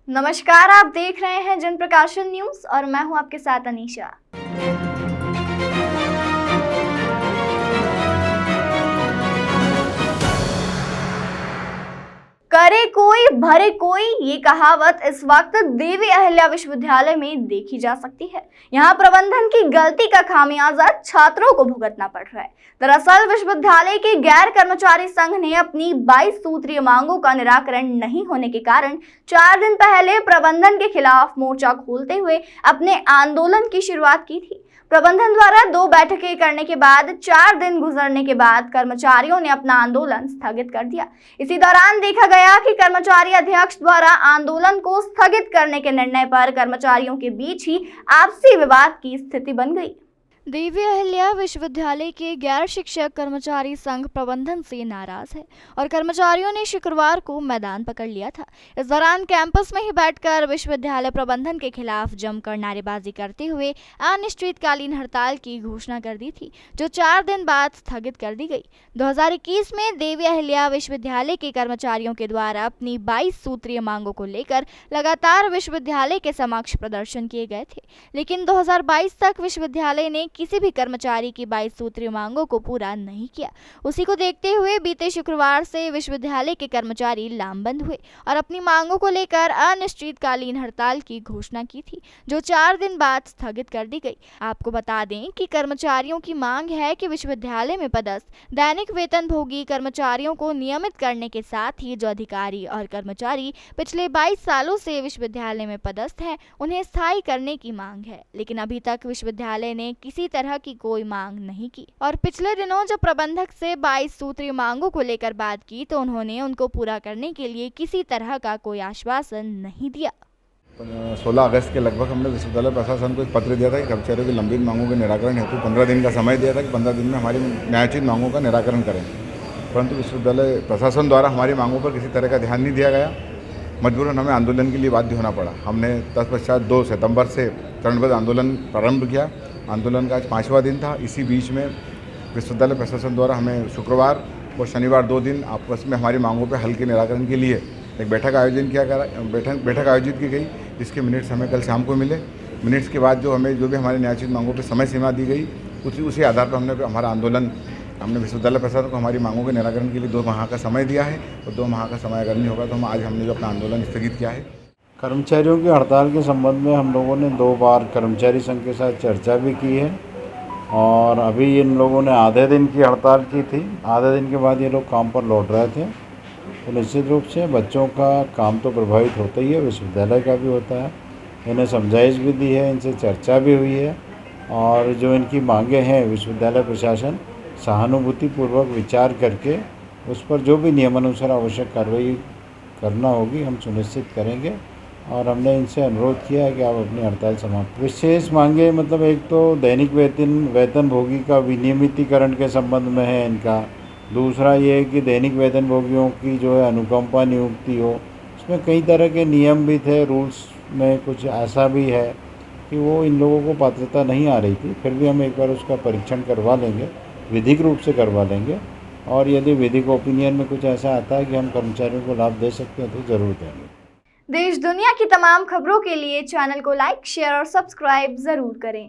नमस्कार, आप देख रहे हैं जन प्रकाशन न्यूज और मैं हूं आपके साथ अनीशा। करे कोई भरे कोई, ये कहावत इस वक्त देवी अहिल्या विश्वविद्यालय में देखी जा सकती है। यहाँ प्रबंधन की गलती का खामियाजा छात्रों को भुगतना पड़ रहा है। दरअसल विश्वविद्यालय के गैर कर्मचारी संघ ने अपनी 22 सूत्रीय मांगों का निराकरण नहीं होने के कारण 4 दिन पहले प्रबंधन के खिलाफ मोर्चा खोलते हुए अपने आंदोलन की शुरुआत की थी। प्रबंधन द्वारा 2 बैठकें करने के बाद 4 दिन गुजरने के बाद कर्मचारियों ने अपना आंदोलन स्थगित कर दिया। इसी दौरान देखा गया कि कर्मचारी अध्यक्ष द्वारा आंदोलन को स्थगित करने के निर्णय पर कर्मचारियों के बीच ही आपसी विवाद की स्थिति बन गई। देवी अहिल्या विश्वविद्यालय के गैर शिक्षक कर्मचारी संघ प्रबंधन से नाराज है और कर्मचारियों ने शुक्रवार को मैदान पकड़ लिया था। इस दौरान कैंपस में ही बैठकर विश्वविद्यालय प्रबंधन के खिलाफ जमकर नारेबाजी करते हुए अनिश्चितकालीन हड़ताल की घोषणा कर दी थी, जो 4 दिन बाद स्थगित कर दी गई। 2021 में देवी अहिल्या विश्वविद्यालय के कर्मचारियों के द्वारा अपनी 22 सूत्रीय मांगों को लेकर लगातार विश्वविद्यालय के समक्ष प्रदर्शन किए गए थे, लेकिन 2022 तक विश्वविद्यालय ने किसी भी कर्मचारी की 22 सूत्रीय मांगों को पूरा नहीं किया। उसी को देखते हुए बीते शुक्रवार से विश्वविद्यालय के कर्मचारी लामबंद हुए और अपनी मांगों को लेकर अनिश्चितकालीन हड़ताल की घोषणा की थी, जो 4 दिन बाद स्थगित कर दी गई। आपको बता दें कि कर्मचारियों की मांग है कि विश्वविद्यालय में पदस्थ दैनिक वेतनभोगी कर्मचारियों को नियमित करने के साथ ही जो अधिकारी और कर्मचारी पिछले 22 सालों से विश्वविद्यालय में पदस्थ हैं, उन्हें स्थायी करने की मांग है। लेकिन अभी तक विश्वविद्यालय ने किसी तरह की कोई मांग नहीं की और पिछले दिनों जब प्रबंधक से 22 सूत्रीय मांगों को लेकर बात की तो उन्होंने उनको पूरा करने के लिए किसी तरह का कोई आश्वासन नहीं दिया। 16 अगस्त के लगभग हमने विश्वविद्यालय प्रशासन को एक पत्र दिया था कि कर्मचारियों की लंबित मांगों के निराकरण हेतु 15 दिन का समय दिया था कि 15 दिन में हमारी न्यायोचित मांगों का निराकरण करें, परंतु विश्वविद्यालय प्रशासन द्वारा हमारी मांगों पर किसी तरह का ध्यान नहीं दिया गया। मजबूरन हमें आंदोलन के लिए बाध्य होना पड़ा। हमने तत्पश्चात 2 सितंबर से चरणबद्ध आंदोलन प्रारंभ किया। आंदोलन का आज 5वां दिन था। इसी बीच में विश्वविद्यालय प्रशासन द्वारा हमें शुक्रवार और शनिवार 2 दिन आपस में हमारी मांगों पर हल के निराकरण के लिए एक बैठक आयोजित की गई, जिसके मिनट्स हमें कल शाम को मिले। मिनट्स के बाद जो भी हमारी न्यायोचित मांगों पर समय सीमा दी गई, उसी आधार पर हमारा आंदोलन हमने विश्वविद्यालय प्रशासन को हमारी मांगों के निराकरण के लिए 2 माह का समय दिया है और 2 माह का समय अगर नहीं होगा तो हमने जो अपना आंदोलन स्थगित किया है। कर्मचारियों की हड़ताल के संबंध में हम लोगों ने 2 बार कर्मचारी संघ के साथ चर्चा भी की है और अभी इन लोगों ने आधे दिन की हड़ताल की थी। आधे दिन के बाद ये लोग काम पर लौट रहे थे, तो निश्चित रूप से बच्चों का काम तो प्रभावित होता ही है, विश्वविद्यालय का भी होता है। इन्हें समझाइश भी दी है, इनसे चर्चा भी हुई है और जो इनकी मांगें हैं विश्वविद्यालय प्रशासन सहानुभूतिपूर्वक विचार करके उस पर जो भी नियमानुसार आवश्यक कार्रवाई करना होगी हम सुनिश्चित करेंगे। और हमने इनसे अनुरोध किया है कि आप अपनी हड़ताल समाप्त। विशेष मांगे मतलब एक तो दैनिक वेतनभोगी का विनियमितीकरण के संबंध में है इनका। दूसरा ये है कि दैनिक वेतनभोगियों की जो है अनुकंपा नियुक्ति हो। उसमें कई तरह के नियम भी थे, रूल्स में कुछ ऐसा भी है कि वो इन लोगों को पात्रता नहीं आ रही थी। फिर भी हम एक बार उसका परीक्षण करवा लेंगे, विधिक रूप से करवा लेंगे और यदि विधिक ओपिनियन में कुछ ऐसा आता है कि हम कर्मचारियों को लाभ दे सकते हैं तो ज़रूर देंगे। देश दुनिया की तमाम खबरों के लिए चैनल को लाइक, शेयर और सब्सक्राइब जरूर करें।